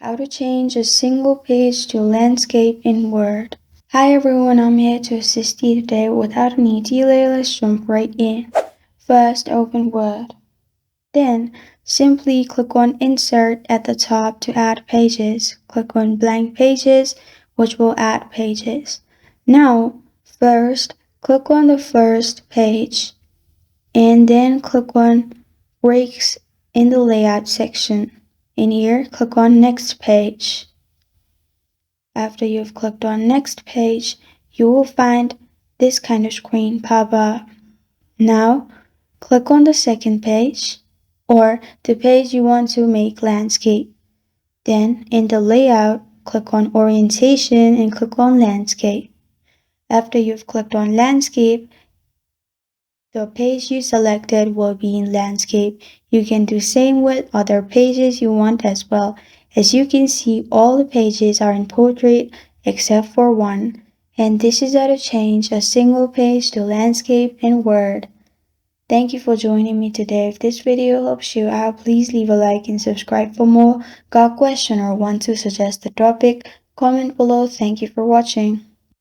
How to change a single page to landscape in Word. Hi everyone, I'm here to assist you today. Without any delay, let's jump right in. First, open Word. Then, simply click on Insert at the top to add pages. Click on Blank Pages, which will add pages. Now, first, click on the first page, and then click on Breaks in the Layout section. In here, click on Next Page. After you've clicked on Next Page, you will find this kind of screen pop up. Now, click on the second page, or the page you want to make landscape. Then, in the layout, click on Orientation and click on Landscape. After you've clicked on Landscape, the page you selected will be in landscape. You can do same with other pages you want as well. As you can see, all the pages are in portrait except for one. And this is how to change a single page to landscape in Word. Thank you for joining me today. If this video helps you out, please leave a like and subscribe for more. Got a question or want to suggest a topic? Comment below. Thank you for watching.